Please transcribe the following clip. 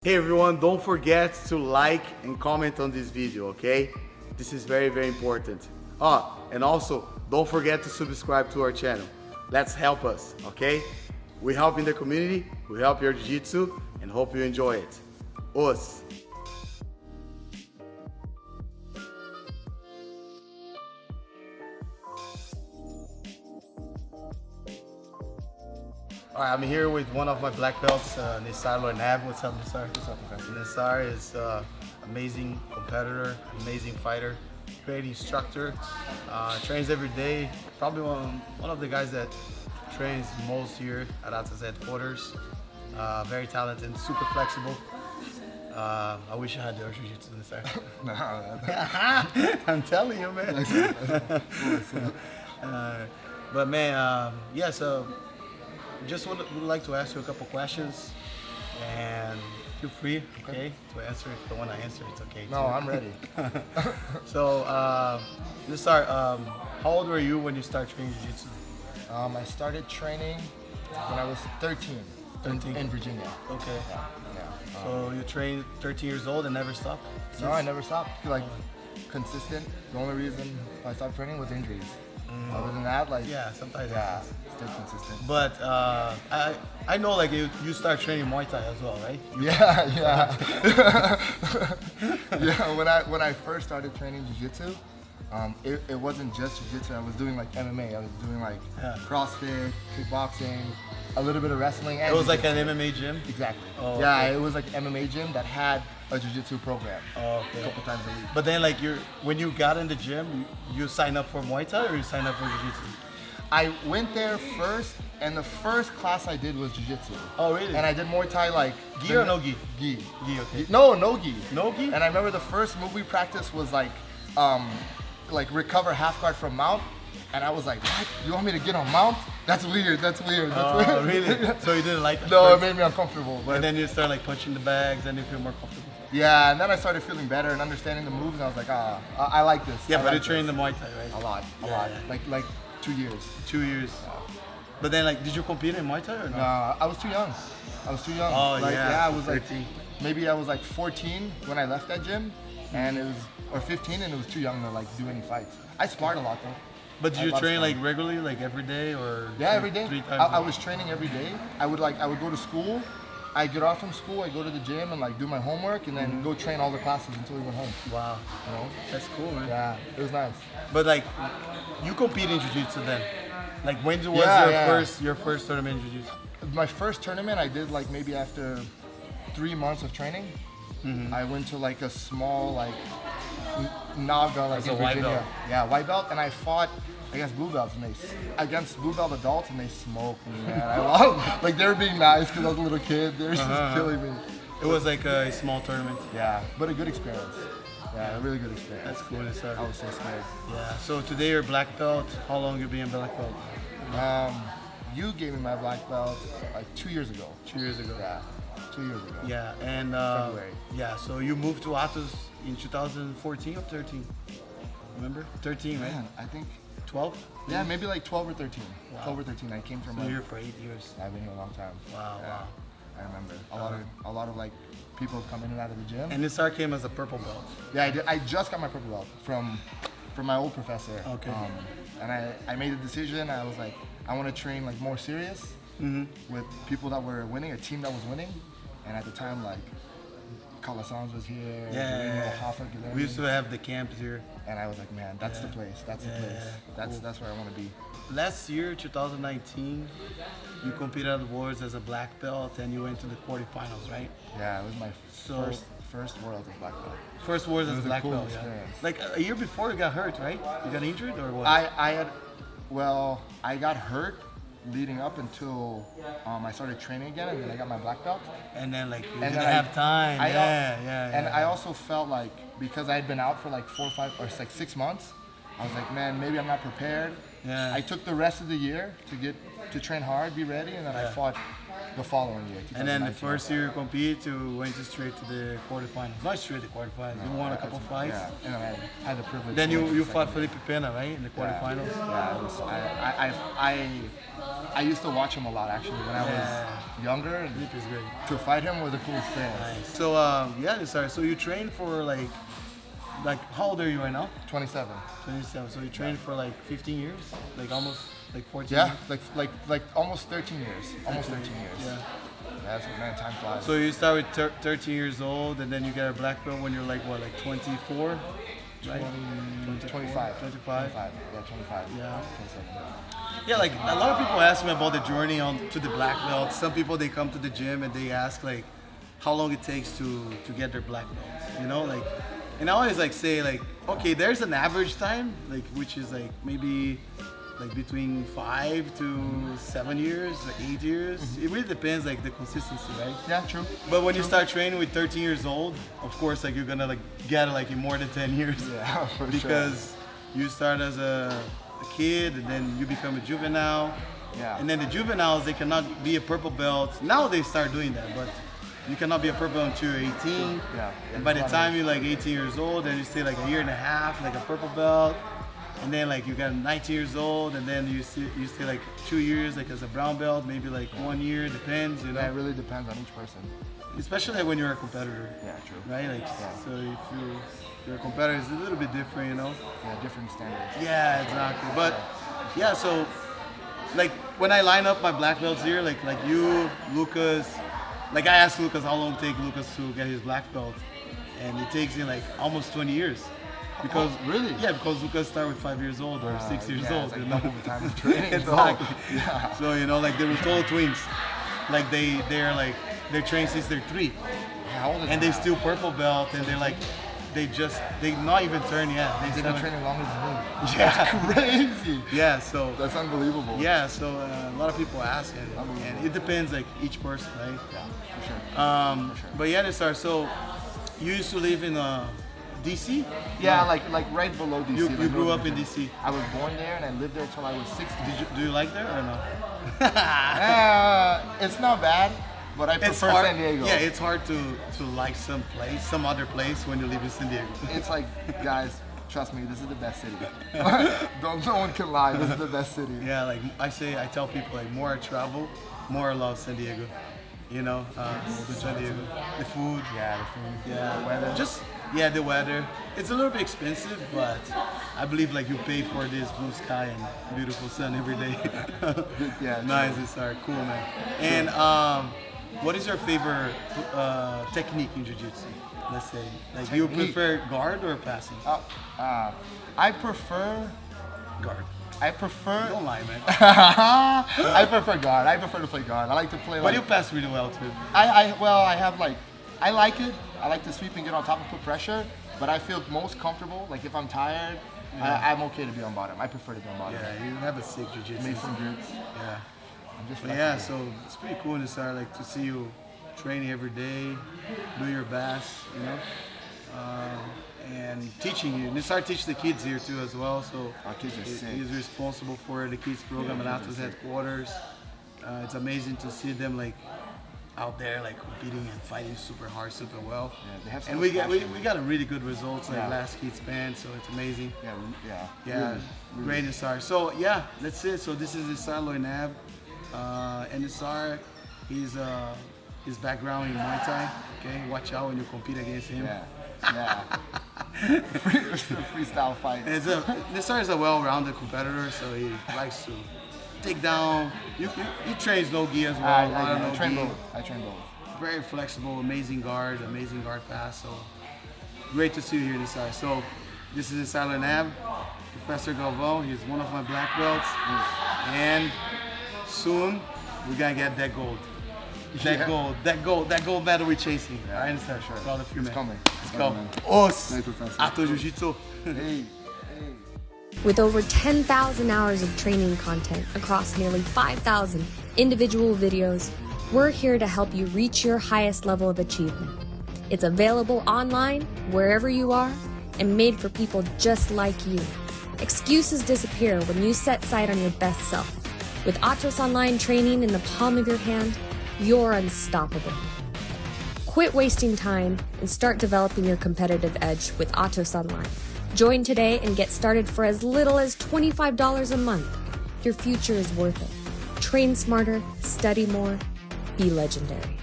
Hey everyone, don't forget to like and comment on this video, okay? This is very, very important. And also, don't forget to subscribe to our channel. Let's help us, okay? We help in the community, we help your Jiu-Jitsu, and hope you enjoy it. Os! Alright, I'm here with one of my black belts, Nisar Loynab. What's up, Nisar? What's up, Professor? Nisar is amazing competitor, amazing fighter, great instructor, trains every day. Probably one of the guys that trains most here at Atlas headquarters. Very talented, super flexible. I wish I had your Jiu-Jitsu, Nisar. I'm telling you, man. But man, yeah, so just would like to ask you a couple questions, and feel free, okay, to answer. If you don't want to answer, it's okay. No, I'm ready. So, let's start. How old were you when you started training Jiu-Jitsu? I started training when I was 13, 13? in Virginia. Okay. Yeah. So you trained 13 years old and never stopped? No, I never stopped. Like, consistent. The only reason I stopped training was injuries. Other than that, like, Yeah, sometimes. yeah, stay consistent. But I know like you start training Muay Thai as well, right? Yeah. Yeah, when I first started training Jiu-Jitsu, it wasn't just Jiu-Jitsu. I was doing like MMA. I was doing like CrossFit, kickboxing, a little bit of wrestling. And It was like jiu-jitsu. an MMA gym? Exactly. Oh, yeah, okay. it was like MMA gym that had a Jiu-Jitsu program. Oh, okay. A couple times a week. But then like when you got in the gym, you sign up for Muay Thai or you sign up for Jiu-Jitsu? I went there first, and the first class I did was Jiu-Jitsu. Oh, really? And I did Muay Thai like... Gi or no gi? Gi. Gi, okay. No gi. No gi? And I remember the first move we practiced was like recover half guard from mount. And I was like, what? You want me to get on mount? That's weird. That's weird. Oh, really? So you didn't like that? No, it first? made me uncomfortable. But And then you start like punching the bags and you feel more comfortable. yeah, and then I started feeling better and understanding the moves, and I was like, I like this. Yeah, I but you like trained this. the Muay Thai, right? A lot. Yeah. Like 2 years. 2 years. But then like, did you compete in Muay Thai or no? I was too young. Oh, like, yeah, I was like 13. maybe I was like 14 when I left that gym, and it was or 15, and it was too young to like do any fights. I sparred a lot though. But did I you love train sparring. like regularly, like every day or? Yeah, every day. 3 times I a week? was training every day. I would go to school. I get off from school. I go to the gym and like do my homework, and then go train all the classes until we went home. Wow, You know? that's cool, man. Yeah, it was nice. But like, you compete in Jiu-Jitsu then? Like when was Yeah. your first tournament in Jiu-Jitsu? My first tournament I did like maybe after 3 months of training. I went to like a small like Naga like That's in a white Virginia. belt. Yeah, white belt, and I fought against blue belts, and against blue belt adults, and they smoked me, man. I lost. Like they were being nice because I was a little kid. They were just killing me. It was like a small tournament. Yeah, but a good experience. Yeah, a really good experience. That's cool, Nisar. I was so scared. Yeah. So today you're black belt. How long you been black belt? You gave me my black belt like 2 years ago. 2 years ago. Yeah, 2 years ago. Yeah, and February. yeah. So you moved to Atos in 2014 or 13? Remember? 13, right? Man, I think 12? yeah, maybe like 12 or 13. 12 or 13. I came from So like, you're here for 8 years. I've been here a long time. Wow, Yeah, wow. I remember a lot of like people come in and out of the gym. And Nisar came as a purple belt. Yeah, I did. I just got my purple belt from my old professor. Okay. And I made a decision. I was like, I want to train like more serious with people that were winning, a team that was winning. And at the time, like, Calasans was here. Yeah. Hoffa, Guilherme. We used to have the camps here. And I was like, man, that's the place. That's the place. Cool. That's where I want to be. Last year, 2019, you competed at the Worlds as a black belt and you went to the quarterfinals, right? Yeah, it was my So- first world as black belt. First Worlds It as was a black cool belt, yeah. experience. Like a year before you got hurt, right? You got injured or what? I got hurt leading up until I started training again, and then I got my black belt. And then like you And didn't then have time. And I also felt like because I had been out for like 4 or 5 or like 6 months, I was like, man, maybe I'm not prepared. Yeah. I took the rest of the year to train hard, be ready, and then I fought the following year. And then the 2019. first year you compete, you went straight to the quarterfinals. Not straight to the quarterfinals. You won a couple fights. Yeah, and I had the privilege. Then to win you the fought second Felipe Pena, right, in the quarterfinals. Yeah, it was, I used to watch him a lot actually younger. And Sleep is great. to fight him was a cool experience. Nice. So yeah, sorry. So you train for like how old are you right now? 27. 27. So you trained for like 15 years, like almost like 14 Yeah, years? like almost 13 years. Almost 13 years. Yeah. That's what, man, time flies. So you start with 13 years old, and then you get a black belt when you're like what, like 24, right? 25. 25. Yeah, 25. Yeah. 27. Yeah, like a lot of people ask me about the journey on to the black belt. Some people they come to the gym and they ask like how long it takes to get their black belts. You know, like, and I always like say like, okay, there's an average time, like which is like maybe like between 5 to 7 years, like 8 years. It really depends, like the consistency, right? Yeah, true. But when you start training with 13 years old, of course, like you're gonna like get it like in more than 10 years. Yeah, for sure. Because you start as a kid, and then you become a juvenile. Yeah. And then the juveniles, they cannot be a purple belt. Now they start doing that, but you cannot be a purple belt until you're 18. Yeah. And by the time you're like 18 years old, then you stay like a year and a half, like a purple belt. And then like you got 19 years old, and then you stay like 2 years like as a brown belt, maybe like 1 year, depends, you know. Yeah, it really depends on each person. Especially like when you're a competitor. Yeah, true. Right? Like so if you're a competitor, it's a little bit different, you know. Yeah, different standards. Yeah, exactly. But yeah, so like when I line up my black belts here, like you, Lucas, like I asked Lucas how long it take Lucas to get his black belt, and it takes him like almost 20 years. Because really? Yeah, because Lucas started with 5 years old or 6 years yeah, old. It's like you know? double the time of training. Exactly. Yeah. So you know, like they were total twins. Like they're trained since they're 3. How old is And he they now? still purple belt, and they're like, they not even turned yet. They've been training longer than me. Yeah. Crazy. Yeah, so That's unbelievable. yeah, so a lot of people ask, and it depends like each person, right? Yeah, for sure. But yeah, Nisar, so you used to live in DC? Yeah, like right below DC. You like grew up northern in Virginia. DC. I was born there and I lived there till I was 16. Do you like there or no? It's not bad, but I It's prefer hard. San Diego. Yeah, it's hard to like some other place when you live in San Diego. It's like, guys, trust me, this is the best city. No one can lie. This is the best city. Yeah, like I tell people, like more I travel, more I love San Diego. You know, San Diego, the food. Yeah, the food. Yeah, The weather. The weather. It's a little bit expensive, but I believe like you pay for this blue sky and beautiful sun every day. Yeah, Nice, it's cool, man. And what is your favorite technique in Jiu-Jitsu? Let's say, like you Technique? prefer guard or passing? I prefer. Guard. I prefer. Don't lie, man. I prefer guard. I prefer to play guard. I like to play. But Like, you pass really well too. I have like, I like it. I like to sweep and get on top and put pressure. But I feel most comfortable. Like if I'm tired, I'm okay to be on bottom. I prefer to be on bottom. Yeah, you have a sick Jiu-Jitsu. Made some grits. Yeah. I'm just But yeah, so it's pretty cool, Nisar, like to see you training every day, do your best, you know, and teaching you. Nisar teaches the kids here too as well, so Our kids are sick. he's responsible for the kids program at Atos headquarters. It's amazing to see them like out there like competing and fighting super hard, super well. Yeah, they have so And much we passion. got a really good results like Yeah. last kids band, so it's amazing. Yeah. Yeah, Really. great Nisar. So yeah, that's it. So this is Nisar Loynab, and Nisar, his background in Muay Thai. Okay, watch out when you compete against him. Yeah. Freestyle fight. And Nisar is a well-rounded competitor, so he likes to take down. He trains no gi as well. a lot of I no train gi. both. I train both. Very flexible, amazing guard pass. So great to see you here, Nisar. So this is Nisar Loynab, Professor Galvao. He's one of my black belts, and soon we're gonna get that gold. That gold medal we're chasing. Yeah, I understand. for sure. Proud of you, It's man. coming. Let's It's go. coming, man. Os Nice, Professor. Atos Jiu-Jitsu. Hey. With over 10,000 hours of training content across nearly 5,000 individual videos, we're here to help you reach your highest level of achievement. It's available online, wherever you are, and made for people just like you. Excuses disappear when you set sight on your best self. With Atos Online training in the palm of your hand, you're unstoppable. Quit wasting time and start developing your competitive edge with Atos Online. Join today and get started for as little as $25 a month. Your future is worth it. Train smarter, study more. be legendary.